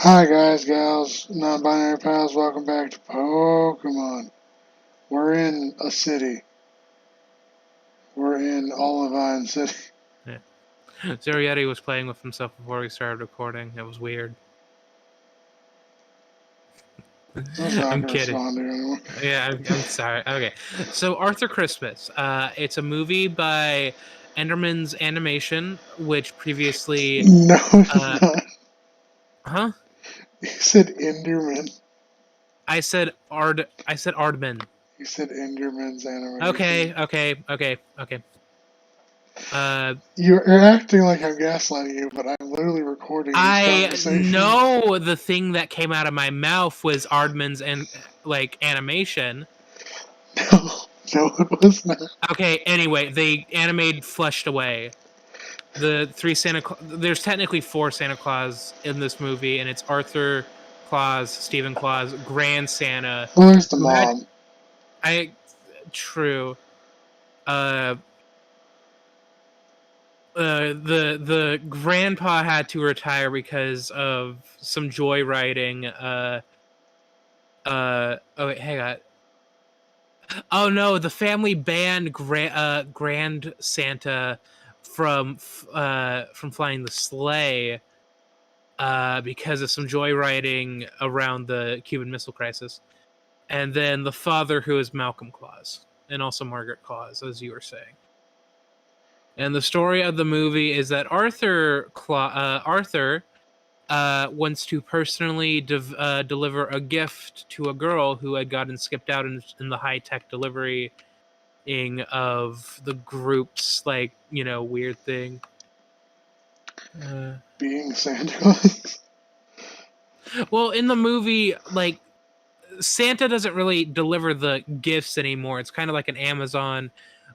Hi guys, gals, non-binary pals, welcome back to Pokemon. We're in a city. We're in Olivine City. Yeah. Zerietti was playing with himself before we started recording. It was weird. That's not I'm gonna kidding. respond to you anymore. Yeah, I'm sorry. Okay. So Arthur Christmas. It's a movie by Enderman's Animation, which previously No, it's uh not. huh? You said Enderman. I said Ardman. You said Enderman's animation. Okay. Uh You're acting like I'm gaslighting you, but I'm literally recording this I conversation. know the thing that came out of my mouth was Ardman's and animation. No, no, it was not. Okay, anyway, they animated Flushed Away. The three there's technically four Santa Claus in this movie, and it's Arthur Claus, Stephen Claus, Grand Santa, Well, there's the who had mom. I true. Uh the grandpa had to retire because of some joyriding. Oh wait, hang on. Oh no, the family banned Grand Santa from flying the sleigh because of some joyriding around the Cuban Missile Crisis. And then the father, who is Malcolm Claus, and also Margaret Claus, as you were saying. And the story of the movie is that Arthur wants to personally deliver a gift to a girl who had gotten skipped out in the high tech delivery of the group's weird thing. Being Santa Claus. Well, in the movie, Santa doesn't really deliver the gifts anymore. It's kind of like an Amazon,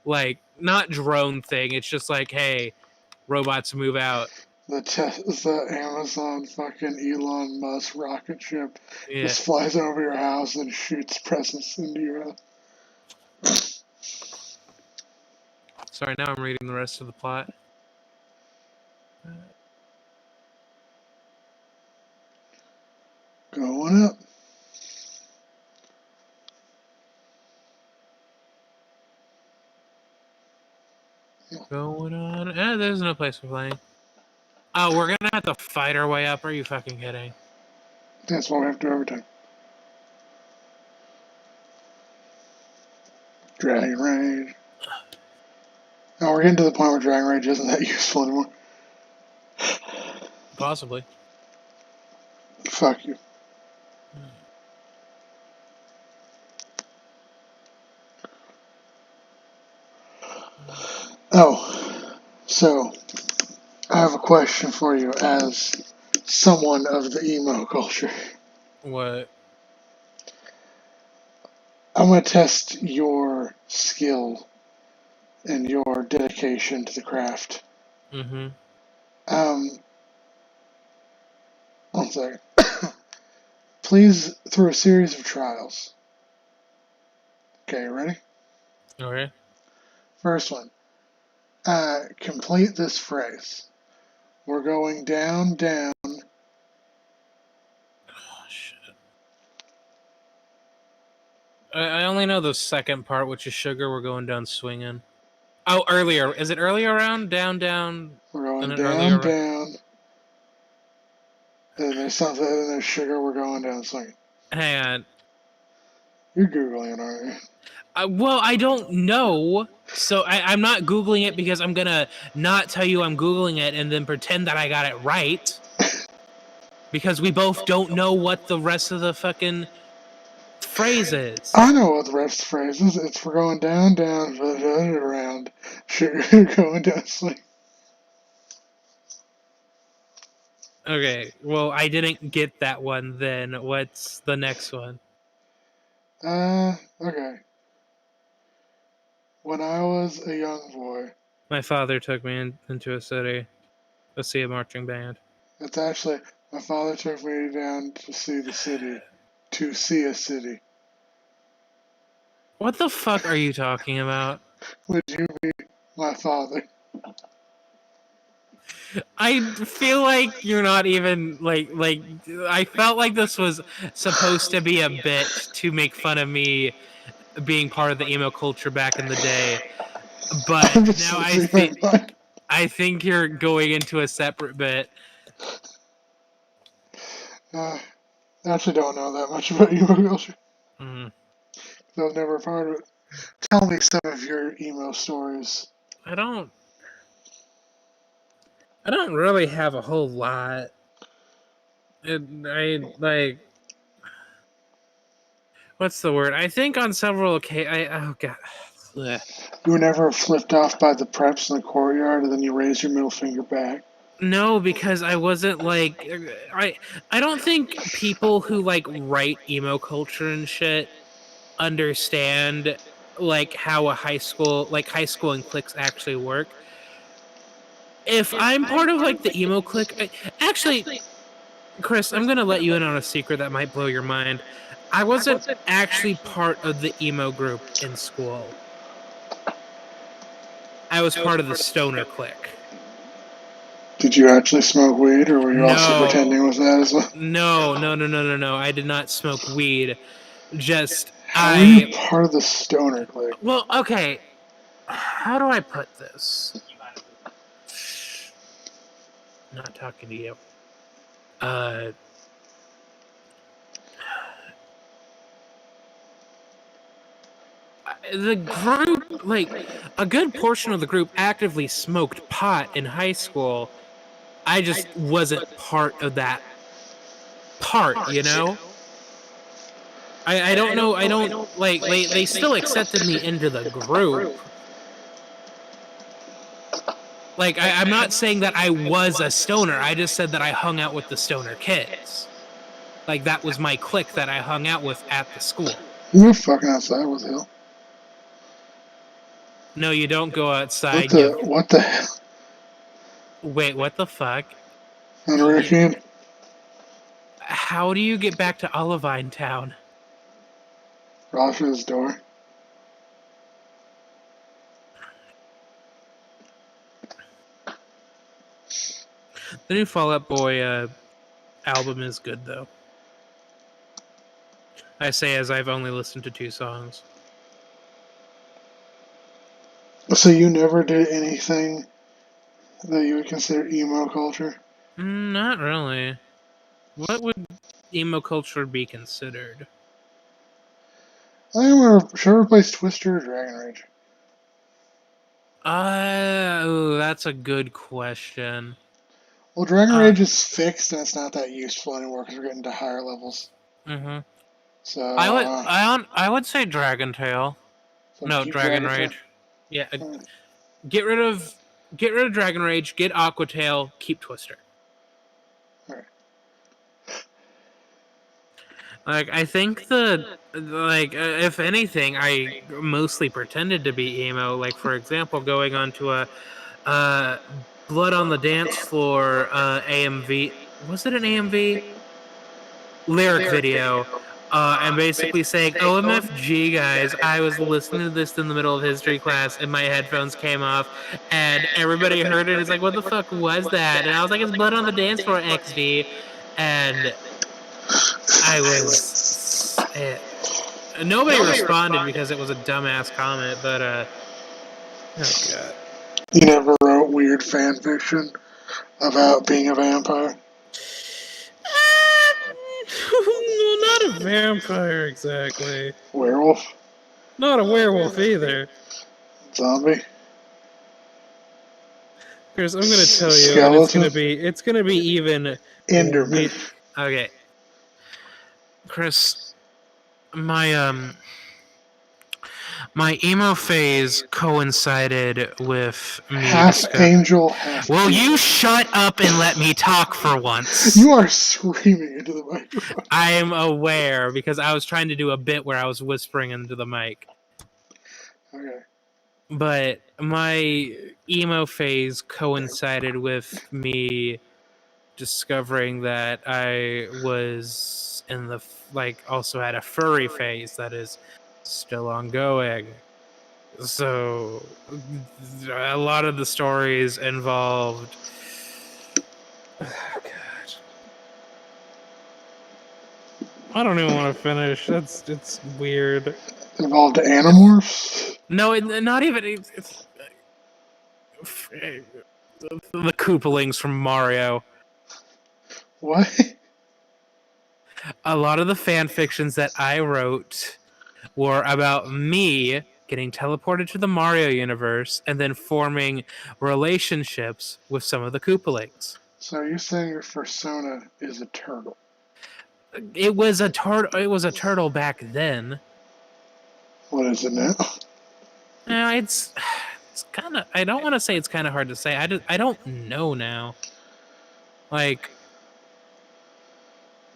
not drone thing. It's just like, hey, robots move out. The Amazon fucking Elon Musk rocket ship Yeah. just flies over your house and shoots presents into your house. Sorry, now I'm reading the rest of the plot. Going up. Going on. There's no place for playing. Oh, we're gonna have to fight our way up. Are you fucking kidding? That's what we have to do every time. Dragon Rage. Now we're getting to the point where Dragon Rage isn't that useful anymore. Possibly. Fuck you. Oh, so I have a question for you as someone of the emo culture. What? I'm going to test your skill and your dedication to the craft. Mm-hmm. One second. Please, through a series of trials. Okay, ready? Okay. First one. Complete this phrase. We're going down, down. Oh, shit. I only know the second part, which is sugar. We're going down swinging. Oh, earlier. Is it earlier round? Down, down. We're going And an down, earlier round. down. And there's something, and there's sugar. We're going down swinging. Hang on. You're Googling it, aren't you? Well, I don't know. So I'm not Googling it because I'm going to not tell you I'm Googling it and then pretend that I got it right. Because we both don't know what the rest of the fucking phrase is. I know what the rest of the phrase is. It's we're going down, down, around. Sugar going down swinging. Okay, well, I didn't get that one then. What's the next one? Okay. When I was a young boy, My father took me into a city to see a marching band. it's actually, my father took me down to see the city. To see a city. What the fuck are you talking about? Would you be my father? I feel like you're not even like I felt like this was supposed to be a bit to make fun of me being part of the emo culture back in the day, but I'm just now losing my mind. I think you're going into a separate bit. I actually don't know that much about emo culture. Mm. I was never a part of it. Tell me some of your emo stories. I don't really have a whole lot. I like what's the word? I think on several occasions. Oh god. Ugh. You were never flipped off by the preps in the courtyard, and then you raise your middle finger back. No, because I wasn't like I don't think people who like write emo culture and shit understand like how a high school and cliques actually work. If I'm part of like the emo clique, actually, Chris, I'm gonna let you in on a secret that might blow your mind. I wasn't actually part of the emo group in school. I was part of the stoner clique. Did you actually smoke weed, or were you also pretending with that as well? No. I did not smoke weed. Just How were you part of the stoner clique? Well, okay. How do I put this? Not talking to you. The group, like a good portion of the group, actively smoked pot in high school. I just wasn't part of that part, you know. I don't know. I don't like. They still accepted me into the group. Like I'm not saying that I was a stoner. I just said that I hung out with the stoner kids. Like that was my clique that I hung out with at the school. You were fucking outside with hell. No, you don't go outside. What the hell? Wait, what the fuck? Unreal. How do you get back to Olivine Town? Rasha's door. The new Fall Out Boy album is good, though. I say as I've only listened to 2 songs. So you never did anything that you would consider emo culture? Not really. What would emo culture be considered? I remember sure replaced Twister or Dragon Rage. That's a good question. Well, Dragon Rage is fixed and it's not that useful anymore because we're getting to higher levels. Mm-hmm. So I would say Dragon Tail. so No, keep Dragon Rage. Yeah, Hmm. get rid of Dragon Rage. Get Aqua Tail. Keep Twister. Alright. Like I think if anything, I mostly pretended to be emo. Like for example, going onto a Blood on the Dance Floor AMV. Was it an AMV? Lyric video. And basically saying, OMFG, guys, I was listening to this in the middle of history class and my headphones came off and everybody heard it. It's like, what the fuck was that? And I was like, it's Blood on the Dance Floor XD. And I was. Nobody responded because it was a dumbass comment, but, oh god. You never wrote weird fan fiction about being a vampire? Not a vampire exactly. Werewolf? Not a werewolf either. Zombie? Chris, I'm gonna tell you, Skeleton? and it's gonna be even. Enderman. Okay, Chris, my emo phase coincided with me. Half angel, half. Will you shut up and let me talk for once? You are screaming into the microphone. I am aware because I was trying to do a bit where I was whispering into the mic. Okay. But my emo phase coincided with me discovering that I was in the also had a furry phase that is still ongoing. So a lot of the stories involved I don't even want to finish. It's weird. Evolved to Animorphs? No, not even. It's the Koopalings from Mario. What? A lot of the fan fictions that I wrote were about me getting teleported to the Mario universe and then forming relationships with some of the Koopalings. So you're saying your persona is a turtle? It was a turtle. It was a turtle back then. What is it now? It's kind of. I don't want to say it's kind of hard to say. I don't know now. Like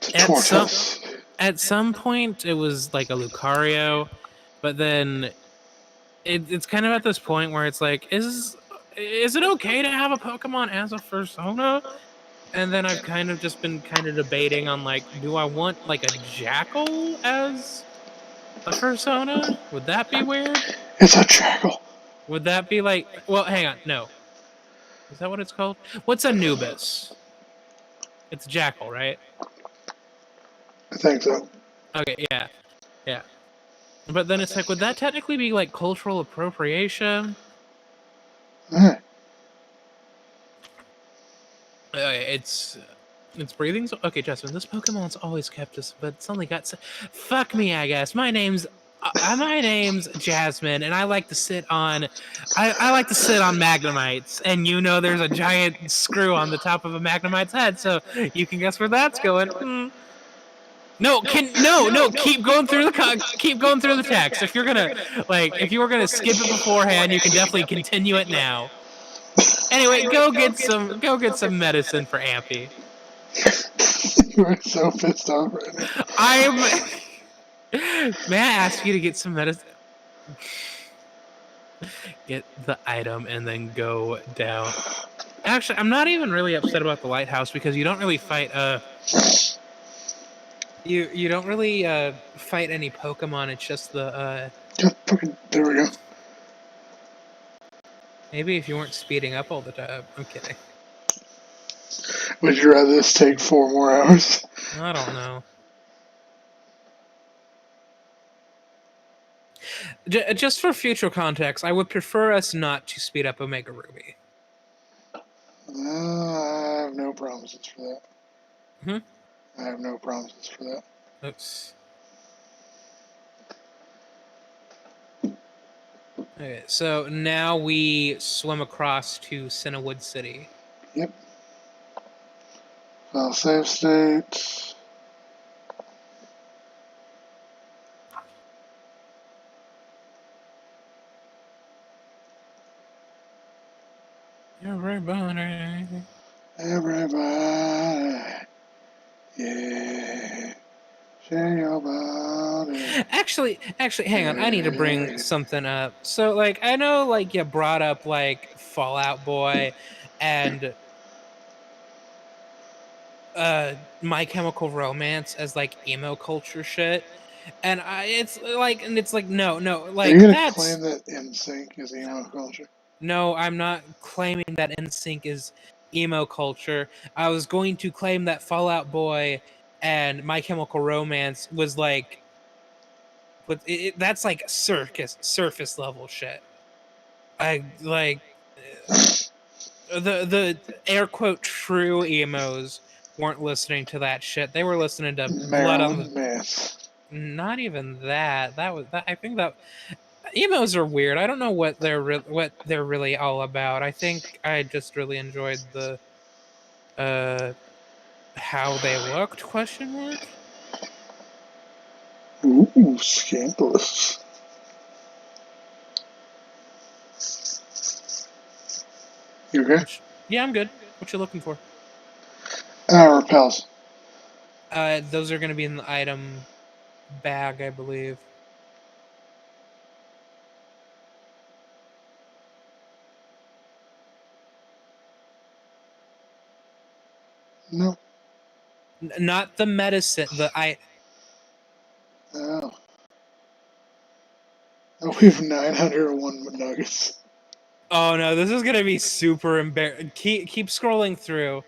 It's a at some tortoise. at some point it was like a Lucario, but then it's kind of at this point where it's like, is it okay to have a Pokemon as a persona? And then I've kind of just been kind of debating on like, do I want like a jackal as a persona? Would that be weird? It's a jackal. Would that be like, well, hang on, no. Is that what it's called? What's Anubis? It's jackal, right? I think so. Okay, yeah. Yeah. But then it's like, would that technically be like cultural appropriation? Alright. It's breathing. Okay, Justin, this Pokemon's always kept us, but it's only got. Fuck me, I guess. My name's Jasmine, and I like to sit on. I like to sit on Magnemites, and you know there's a giant screw on the top of a Magnemite's head, so you can guess where that's going. No, keep going through the text. If you're gonna if you were gonna skip it beforehand, you can definitely continue it now. Anyway, go get some medicine for Ampy. You're so pissed off right now. May I ask you to get some medicine? Get the item and then go down. Actually, I'm not even really upset about the lighthouse because you don't really fight you don't really fight any Pokemon. It's just the Just fucking. There we go. maybe if you weren't speeding up all the time. I'm kidding. Would you rather this take 4 more hours? I don't know. Just for future context, I would prefer us not to speed up Omega Ruby. I have no promises for that. Hmm? I have no promises for that. Oops. Okay, so now we swim across to Cinnawood City. Yep. File save state. Everybody. Everybody. Yeah. Share your body. Actually, hang on. I need to bring something up. So, like, I know, like, you brought up like Fallout Boy and My Chemical Romance as like emo culture shit, and it's like no, Are like you gonna that's claim that NSYNC is emo culture? no. I'm not claiming that NSYNC is emo culture. I was going to claim that Fallout Boy and My Chemical Romance was like, but that's like surface level shit. I like the air quote true emos weren't listening to that shit. They were listening to Blood on the. Maryland Mass. Not even that. That was that. I think that emos are weird. I don't know what they're really all about. I think I just really enjoyed the how they looked, question mark. Ooh, scandalous. You okay? Yeah, I'm good. What you looking for? Repels. Those are gonna be in the item bag, I believe. No. Not the medicine. Oh. Oh, we have 901 nuggets. Oh no, this is gonna be super embarrassing. Keep scrolling through.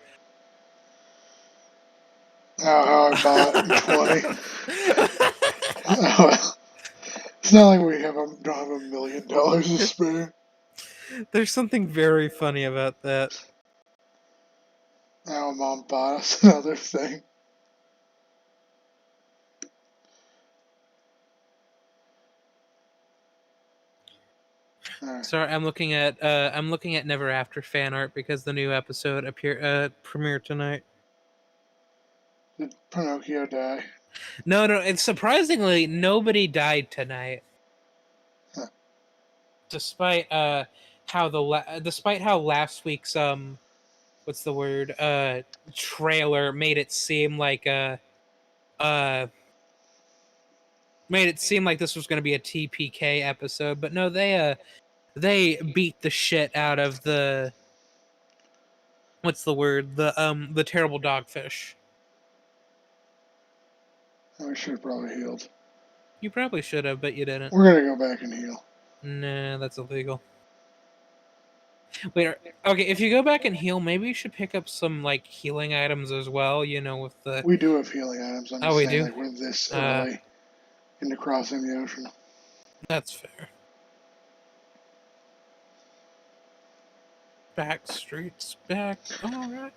How I bought 20. It's not like we don't have $1 million to spare. There's something very funny about that. Now Mom bought us another thing. Right. Sorry, I'm looking at Never After fan art because the new episode premiered tonight. Did Pinocchio die? No, it's surprisingly nobody died tonight. Huh. Despite how last week's what's the word trailer made it seem like this was going to be a TPK episode, but no, they beat the shit out of the what's the word the terrible dogfish. We should have probably healed. You probably should have, but you didn't. We're gonna go back and heal. Nah, that's illegal. Wait, okay, if you go back and heal, maybe you should pick up some like healing items as well. You know, with the We do have healing items. I'm just we saying, do. like we're this early into crossing the ocean. That's fair. Back streets back. All right.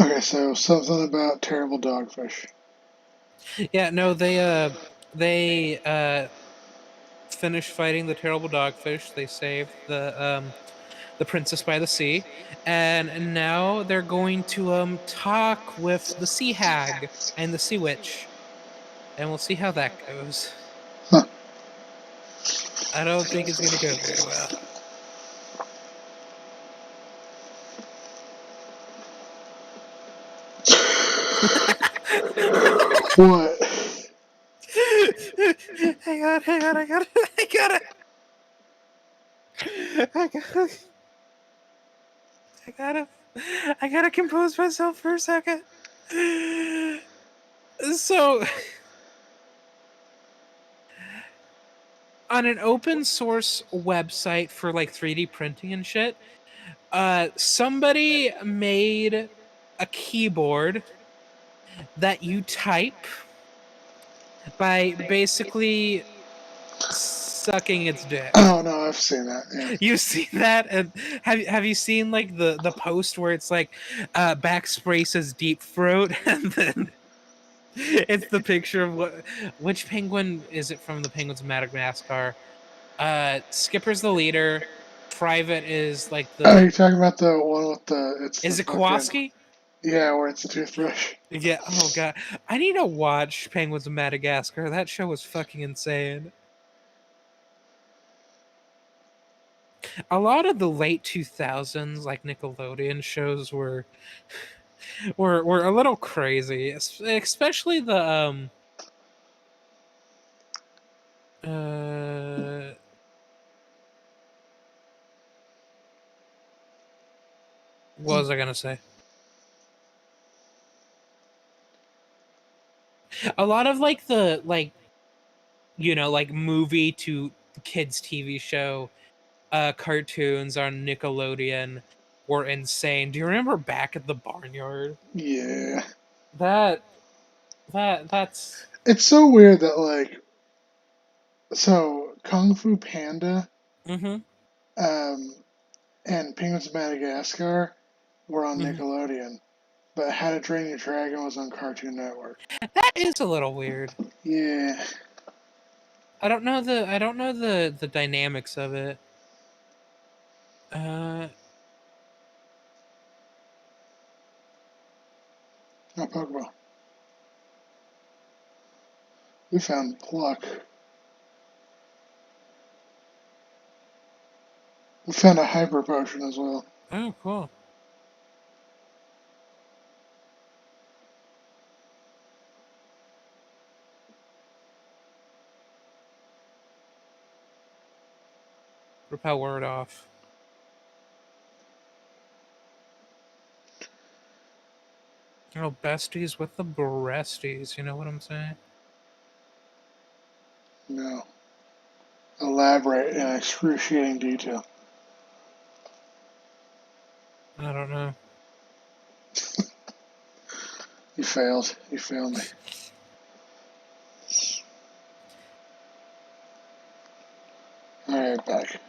Okay, so something about terrible dogfish. Yeah, no, they finished fighting the terrible dogfish. They saved the princess by the sea, and now they're going to talk with the sea hag and the sea witch, and we'll see how that goes. Huh. I don't think it's gonna go very well. What? Hang on, I gotta compose myself for a second. So, on an open source website for like 3D printing and shit, somebody made a keyboard that you type by basically sucking its dick. Oh no, I've seen that. Yeah. You've seen that, and have you seen like the post where it's like backspray says deep throat, and then it's the picture of which penguin is it from the Penguins of Madagascar? Skipper's the leader. Private is like Oh, you're talking about the one with is it fucking, Kowalski? yeah, where it's a toothbrush. Yeah. Oh god, I need to watch Penguins of Madagascar. That show was fucking insane. A lot of the late 2000s, like Nickelodeon shows, were a little crazy, especially the what was I gonna say? A lot of like the like movie to kids TV show cartoons on Nickelodeon were insane. Do you remember Back at the Barnyard? Yeah. That's It's so weird that so Kung Fu Panda, mm-hmm. and Penguins of Madagascar were on Mm-hmm. Nickelodeon, but How to Train Your Dragon was on Cartoon Network. That is a little weird. Yeah. I don't know the dynamics of it. No Pokeball. We found Pluck. We found a Hyper Potion as well. Oh, cool. Repel word off. Oh, besties with the breasties. You know what I'm saying? No. Elaborate in excruciating detail. I don't know. You failed. You failed me. Alright, back.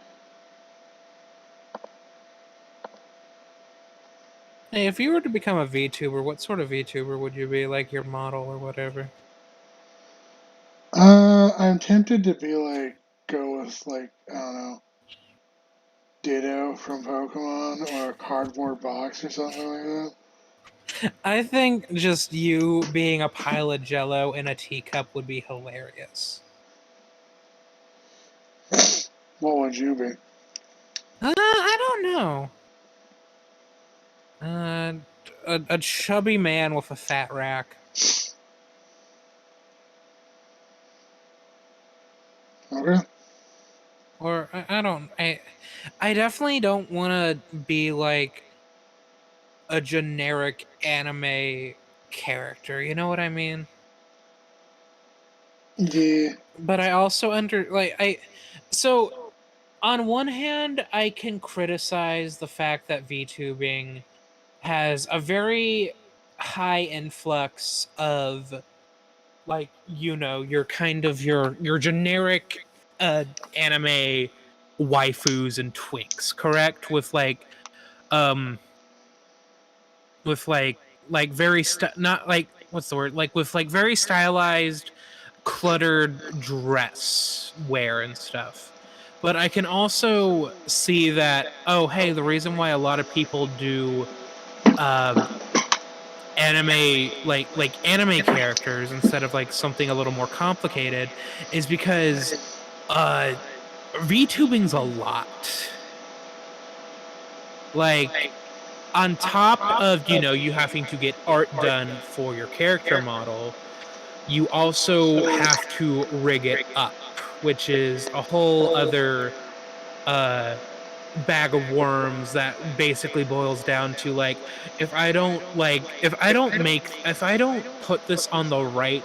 Hey, if you were to become a VTuber, what sort of VTuber would you be? Like your model or whatever? I'm tempted to be like, go with like, I don't know, Ditto from Pokemon or a cardboard box or something like that. I think just you being a pile of jello in a teacup would be hilarious. What would you be? I don't know. A chubby man with a fat rack. Okay. Or I don't I definitely don't want to be like a generic anime character, you know what I mean? Yeah. But I also so on one hand I can criticize the fact that VTubing has a very high influx of like your kind of your generic anime waifus and twinks, correct, um with like very not like what's the word, like with like very stylized cluttered dress wear and stuff. But I can also see that, oh hey, the reason why a lot of people do um anime like anime characters instead of like something a little more complicated is because uh VTubing's a lot. Like on top of you having to get art done for your character model, you also have to rig it up, which is a whole other uh bag of worms that basically boils down to like if I don't put this on the right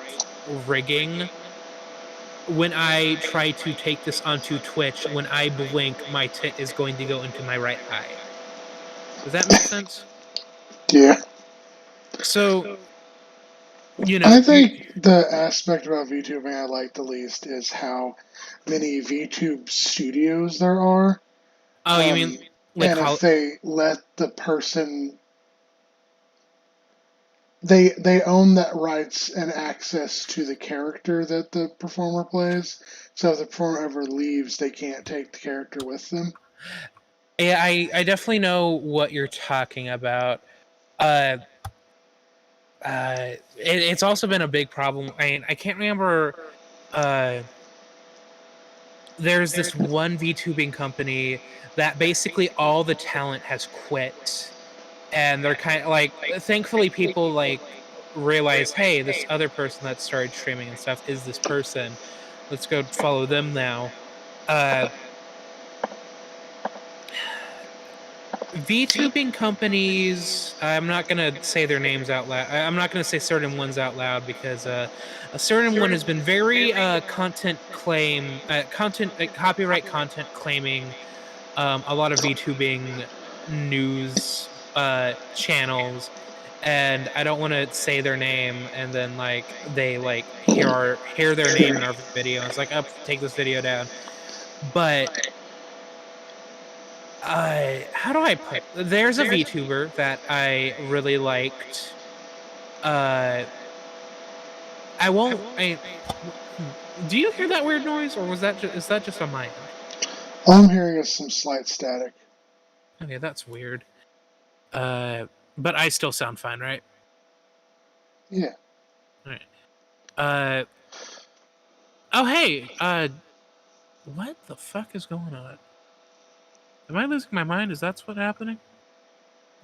rigging when I try to take this onto Twitch, when I blink my tit is going to go into my right eye. Does that make sense? Yeah. So I you think the aspect about VTubing I like the least is how many VTube studios there are. oh you mean like And if they let the person, they own that rights and access to the character that the performer plays. So if the performer ever leaves, they can't take the character with them. yeah, I definitely know what you're talking about. Uh it's also been a big problem. I mean, I can't remember. Uh, there's this one VTubing company that basically all the talent has quit, and they're kind of like, thankfully, people like realize, hey, this other person that started streaming and stuff is this person. Let's go follow them now. Uh, VTubing companies, I'm not going to say their names out loud. I'm not going to say certain ones out loud because a certain one has been very copyright content claiming a lot of VTubing news channels, and I don't want to say their name and then like they like hear their name in our video and it's like, up, take this video down. But how do I put? There's a VTuber that I really liked. Uh, I won't. Do you hear that weird noise, or is that just on my end? All I'm hearing is some slight static. Okay, that's weird. But I still sound fine, right? Yeah. All right. Uh, oh hey. What the fuck is going on? Am I losing my mind? Is that what's happening?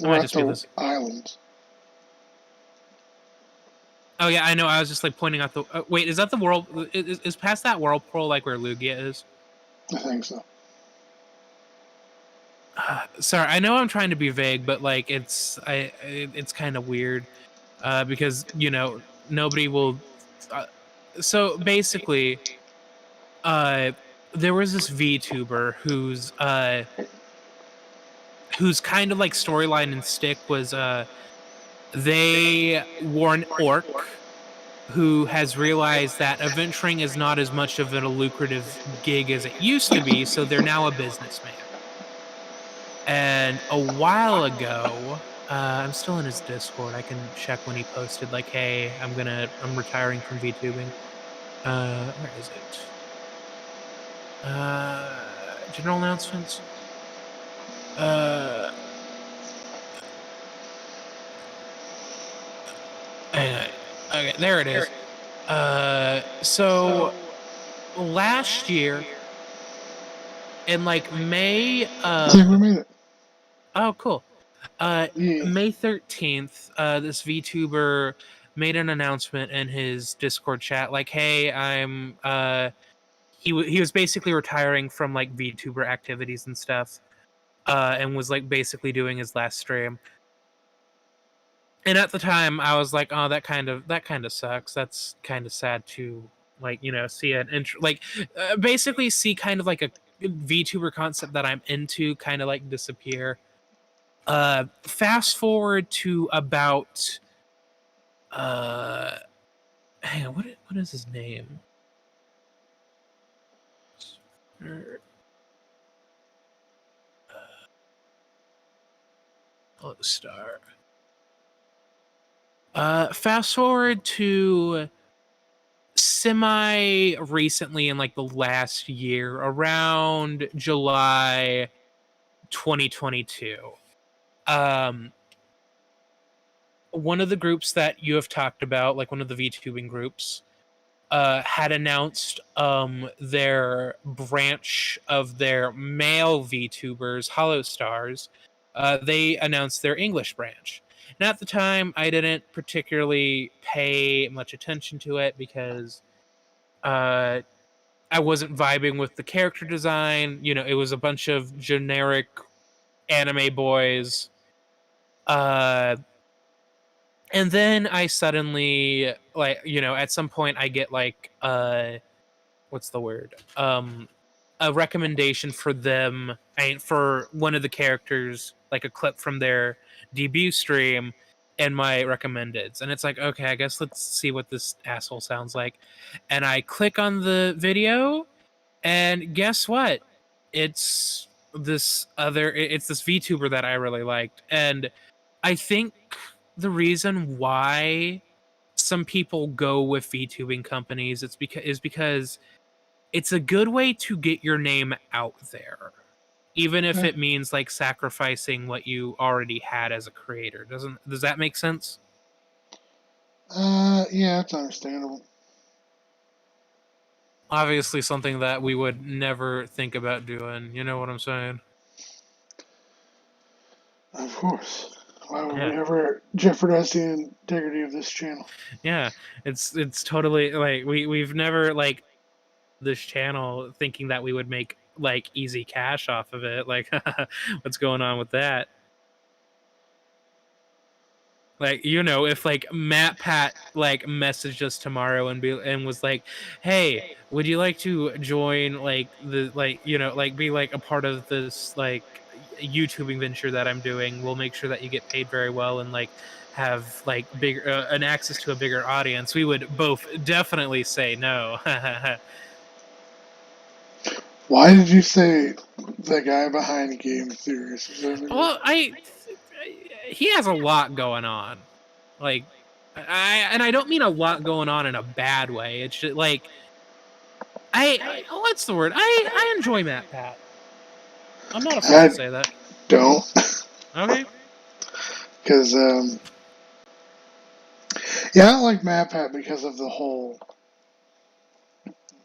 I We're might at just be the losing. island. Oh yeah, I know. I was just like pointing out the. Wait, is that the world? Is past that whirlpool like where Lugia is? I think so. Sorry, I know I'm trying to be vague, but like it's kind of weird because nobody will. Uh, so basically, uh, there was this VTuber whose kind of like storyline and stick was They were an orc who has realized that adventuring is not as much of a lucrative gig as it used to be, so they're now a businessman. And a while ago, I'm still in his Discord. I can check when he posted, like, "Hey, I'm retiring from VTubing." Where is it? General announcements. Uh, okay, there it is. So last year in like May I think we of made it. oh cool. Yeah. May 13th, this VTuber made an announcement in his Discord chat, like, "Hey, I'm he was basically retiring from like VTuber activities and stuff, and was like basically doing his last stream." And at the time, I was like, "Oh, that kind of sucks. That's kind of sad to like see basically see kind of like a VTuber concept that I'm into kind of like disappear." Fast forward to about hang on, what is his name? Star. Fast forward to semi recently in like the last year, around July 2022. Um, one of the groups that you have talked about, like one of the VTubing groups, had announced their branch of their male VTubers, Hollow Stars. They announced their English branch. And at the time, I didn't particularly pay much attention to it because I wasn't vibing with the character design. It was a bunch of generic anime boys. Uh, and then I suddenly, like, at some point I get like, what's the word? A recommendation for them, for one of the characters, like a clip from their debut stream, and my recommendeds, and it's like, okay, I guess let's see what this asshole sounds like, and I click on the video, and guess what? It's it's this VTuber that I really liked, and I think the reason why some people go with VTubing companies is because it's a good way to get your name out there, even if it means like sacrificing what you already had as a creator. Does that make sense? Yeah, it's understandable. Obviously something that we would never think about doing, you know what I'm saying? Of course. Why would we Yeah. ever jeopardize the integrity of this channel? Yeah. It's totally like we've never like this channel thinking that we would make like easy cash off of it. Like what's going on with that? Like, if like Matt Pat like messaged us tomorrow and was like, "Hey, would you like to join like the like like be like a part of this like YouTubing venture that I'm doing? We'll make sure that you get paid very well and like have like bigger an access to a bigger audience." We would both definitely say no. Why did you say the guy behind Game Theory specifically? Well, he has a lot going on. Like, I don't mean a lot going on in a bad way. It's just like what's the word? I enjoy Matt Pat. I'm not afraid to I say that. don't, Okay. because yeah, I don't like MatPat because of the whole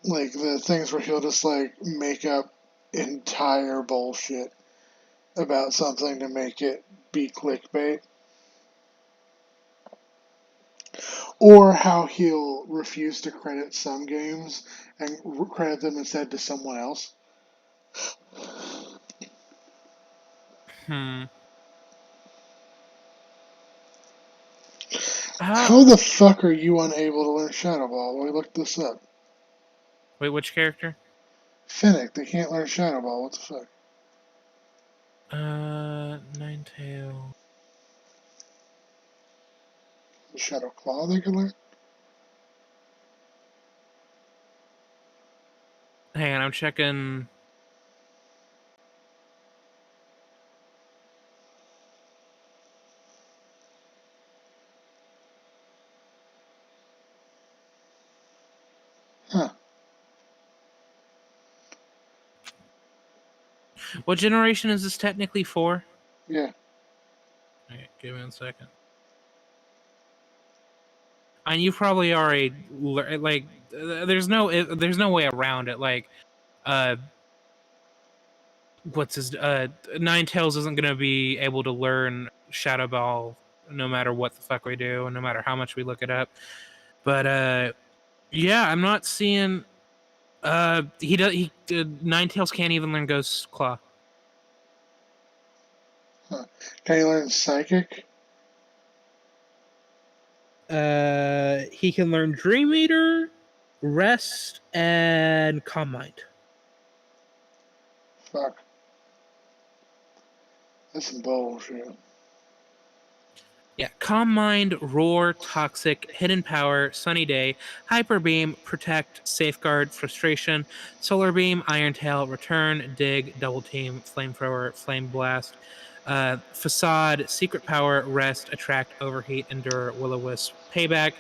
like the things where he'll just like make up entire bullshit about something to make it be clickbait, or how he'll refuse to credit some games and credit them instead to someone else. Hmm. How the fuck are you unable to learn Shadow Ball? Let me look this up. Wait, which character? Finnick, they can't learn Shadow Ball. What the fuck? Ninetail. The Shadow Claw they can learn? Hang on, I'm checking. Huh. What generation is this technically for? Yeah. Okay, give me 1 second. And you probably already like. There's no way around it. Like, what's his Ninetales isn't gonna be able to learn Shadow Ball no matter what the fuck we do, and no matter how much we look it up. But yeah, I'm not seeing. Ninetales can't even learn Ghost Claw. Huh. Can you learn Psychic? He can learn Dream Eater, Rest, and Calm Mind. Fuck. That's some bullshit. Yeah, Calm Mind, Roar, Toxic, Hidden Power, Sunny Day, Hyper Beam, Protect, Safeguard, Frustration, Solar Beam, Iron Tail, Return, Dig, Double Team, Flamethrower, Flame Blast, Facade, Secret Power, Rest, Attract, Overheat, Endure, Will-O-Wisp, Payback,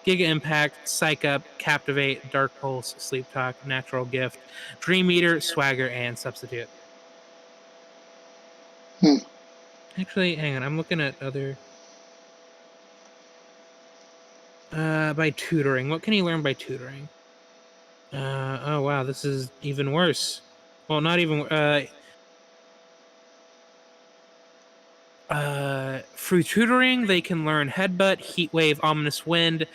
Giga Impact, Psych Up, Captivate, Dark Pulse, Sleep Talk, Natural Gift, Dream Eater, Swagger, and Substitute. Hmm. Actually, hang on, I'm looking at other... by tutoring. What can he learn by tutoring? Oh wow, this is even worse. Well, not even. Through tutoring, they can learn Headbutt, Heat Wave, Ominous Wind,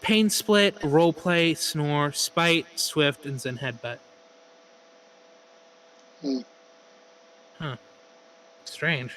Pain Split, Roleplay, Snore, Spite, Swift, and Zen Headbutt. Hmm. Huh. Strange.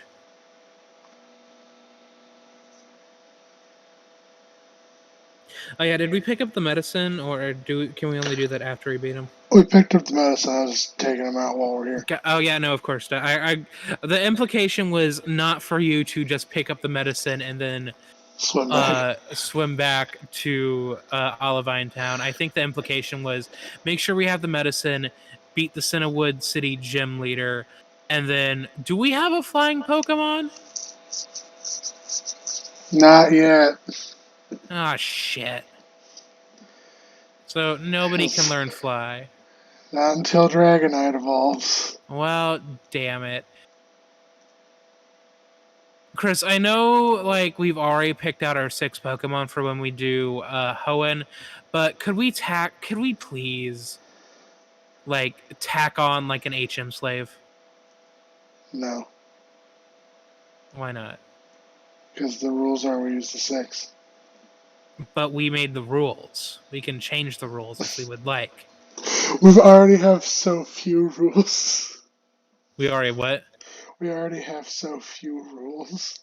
Oh yeah, did we pick up the medicine, or can we only do that after we beat him? We picked up the medicine. I was just taking them out while we're here. Oh yeah, no, of course. The implication was not for you to just pick up the medicine and then swim back to Olivine Town. I think the implication was make sure we have the medicine, beat the Cinnawood City gym leader, and then do we have a flying Pokemon? Not yet. Ah, shit. So nobody can learn fly. Not until Dragonite evolves. Well, damn it. Chris, I know like we've already picked out our 6 Pokemon for when we do Hoenn, but could we please like tack on like an HM slave? No. Why not? Because the rules are we use the 6. But we made the rules. We can change the rules if we would like. We already have so few rules. We already what? We already have so few rules.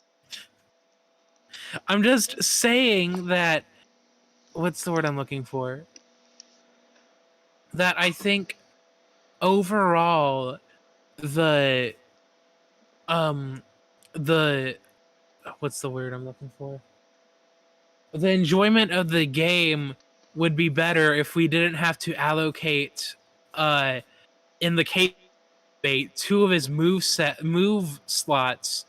I'm just saying that. What's the word I'm looking for? That I think overall the what's the word I'm looking for? The enjoyment of the game would be better if we didn't have to allocate in the case 2 of his move slots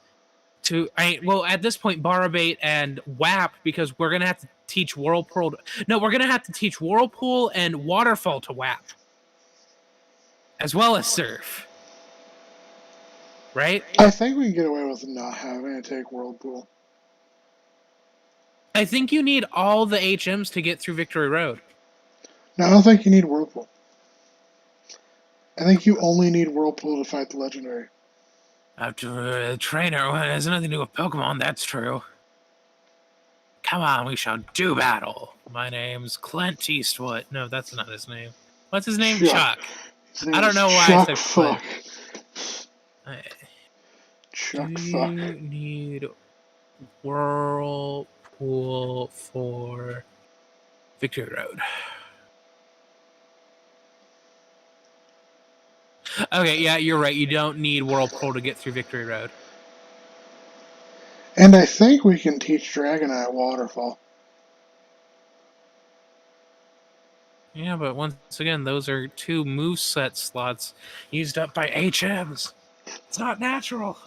to at this point Barabate and WAP, because we're gonna have to teach Whirlpool. No, we're gonna have to teach Whirlpool and Waterfall to WAP, as well as Surf. Right? I think we can get away with not having to take Whirlpool. I think you need all the HMs to get through Victory Road. No, I don't think you need Whirlpool. I think you only need Whirlpool to fight the Legendary. After a trainer, well, it has nothing to do with Pokemon, that's true. Come on, we shall do battle. My name's Clint Eastwood. No, that's not his name. What's his name? Chuck. I don't know why I said Clint. Chuck do fuck. You need Whirlpool for Victory Road. Okay, yeah, you're right. You don't need Whirlpool to get through Victory Road. And I think we can teach Dragonite Waterfall. Yeah, but once again, those are 2 moveset slots used up by HMs. It's not natural.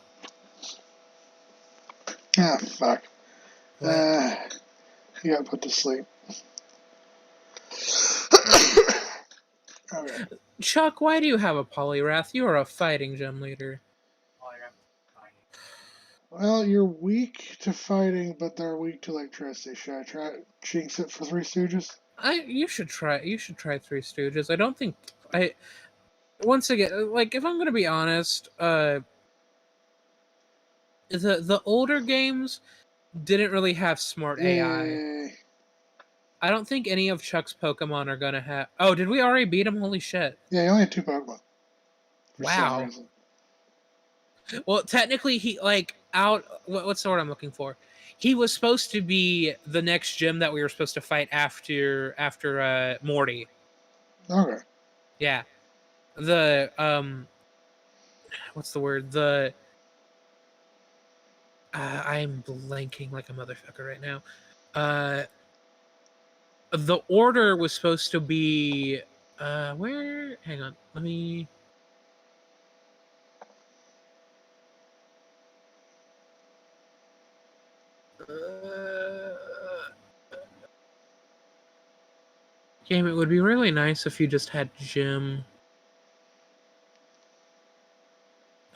Ah, fuck. What? He got put to sleep. Okay. Chuck, why do you have a Polyrath? You are a fighting gem leader. Well, you're weak to fighting, but they're weak to electricity. Should I try Jinx it for Three Stooges? You should try. You should try Three Stooges. I don't think I. Once again, like if I'm gonna be honest, the older games didn't really have smart AI. Yay. I don't think any of Chuck's Pokemon are gonna have. Oh, did we already beat him? Holy shit! Yeah, he only had 2 Pokemon. For some Wow. reason. Well, technically, he what's the word I'm looking for? He was supposed to be the next gym that we were supposed to fight after Morty. Okay. Yeah, the what's the word? I'm blanking like a motherfucker right now. The order was supposed to be where? Hang on, let me. Game, it would be really nice if you just had gym.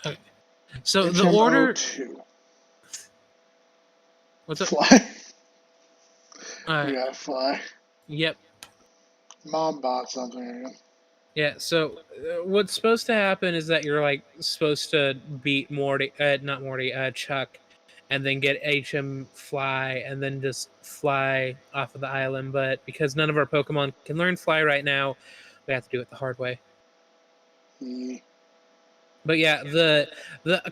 Okay. So the order. HM02. What's up? Fly. We got Fly. Yep. Mom bought something again. Yeah. So what's supposed to happen is that you're like supposed to beat Morty, not Morty, Chuck, and then get HM Fly, and then just fly off of the island. But because none of our Pokemon can learn Fly right now, we have to do it the hard way. But yeah, the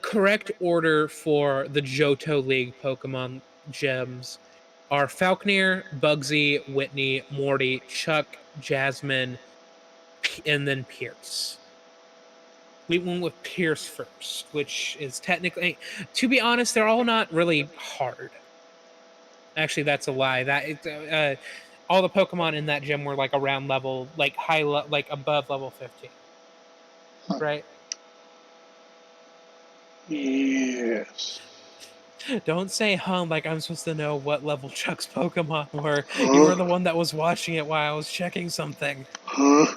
correct order for the Johto League Pokemon gems are Falconeer, Bugsy, Whitney, Morty, Chuck, Jasmine, and then Pierce. We went with Pierce first, which is technically, to be honest, they're all not really hard. Actually, that's a lie. All the Pokemon in that gym were like around level, like like above level 15, right? Yes. Don't say like I'm supposed to know what level Chuck's Pokemon were. Huh? You were the one that was watching it while I was checking something. Huh?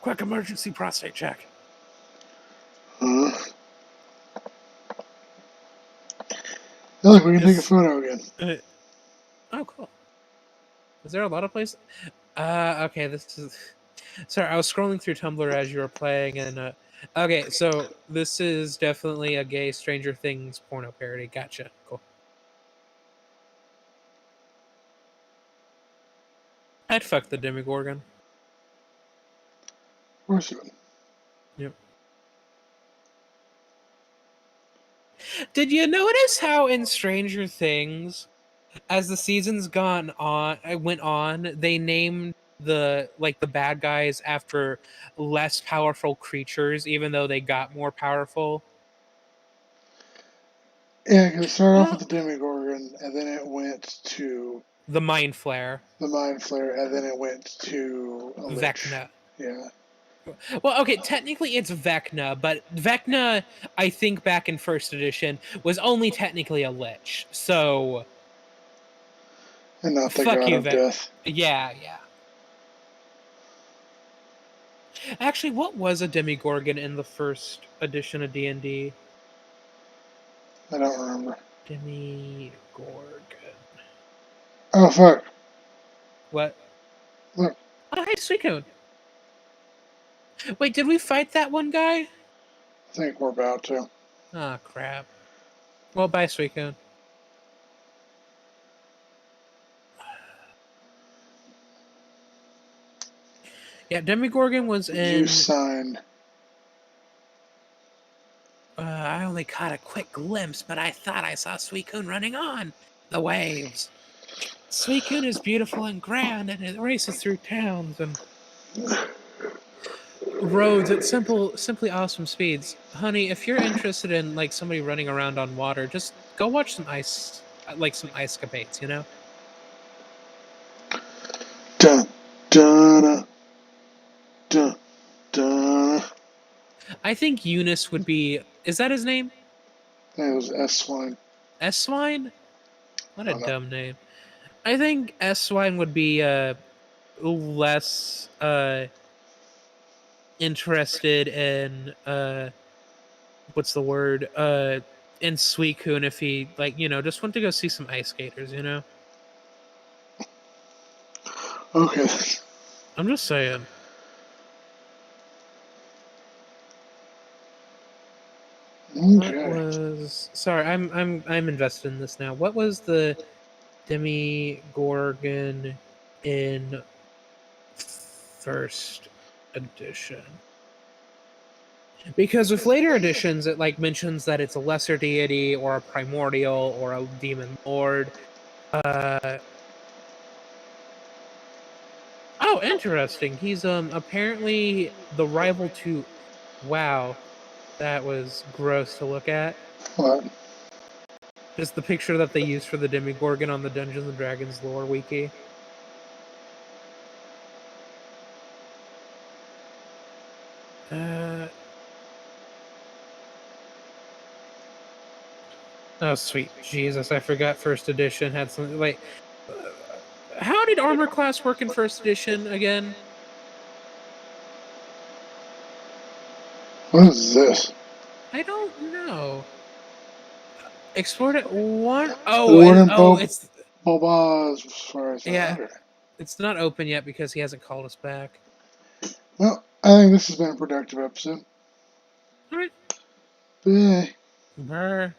Quick emergency prostate check. Huh? Look, we can take a photo again. Oh, cool. Is there a lot of places? Okay, this is. Sorry, I was scrolling through Tumblr as you were playing, and okay, so this is definitely a gay Stranger Things porno parody. Gotcha. Cool. I'd fuck the Demigorgon. Of course you would. Yep. Did you notice how in Stranger Things, as the seasons went on, they named the bad guys after less powerful creatures, even though they got more powerful? Yeah, because it started off with Well, the Demigorgon, and then it went to the Mind Flare, the Mind Flare, and then it went to a Lich. Vecna. Yeah. Well, okay, technically it's Vecna, but Vecna, I think back in first edition, was only technically a Lich. So And not the fuck God you, of Death. Yeah. Actually, what was a Demigorgon in the first edition of D&D? I don't remember. Demigorgon. Oh, fuck. What? Look. Oh, hey, Suicune. Wait, did we fight that one guy? I think we're about to. Oh, crap. Well, bye, Suicune. Yeah, Demigorgon was in... You signed. I only caught a quick glimpse, but I thought I saw Suicune running on the waves. Suicune is beautiful and grand, and it races through towns and roads at simply awesome speeds. Honey, if you're interested in like somebody running around on water, just go watch some ice capades, you know? Dun, dun, dun. I think Eunice would be. Is that his name? I think it was S Swine. S Swine? What I a don't know. dumb name. I think S Swine would be less interested in what's the word? In Suicune if he just went to go see some ice skaters, you know? Okay. I'm just saying. What Okay. was sorry, I'm invested in this now. What was the Demigorgon in first edition? Because with later editions it like mentions that it's a lesser deity or a primordial or a demon lord. Oh, interesting. He's apparently the rival to wow, that was gross to look at. What? Just the picture that they used for the Demigorgon on the Dungeons and Dragons lore wiki. Oh sweet Jesus, I forgot first edition had something like how did armor class work in first edition again? What is this? I don't know. Explored it one The oh Warden it's Bobas, as far as yeah. okay. It's not open yet because he hasn't called us back. Well, I think this has been a productive episode. Alright. Bye. Brr.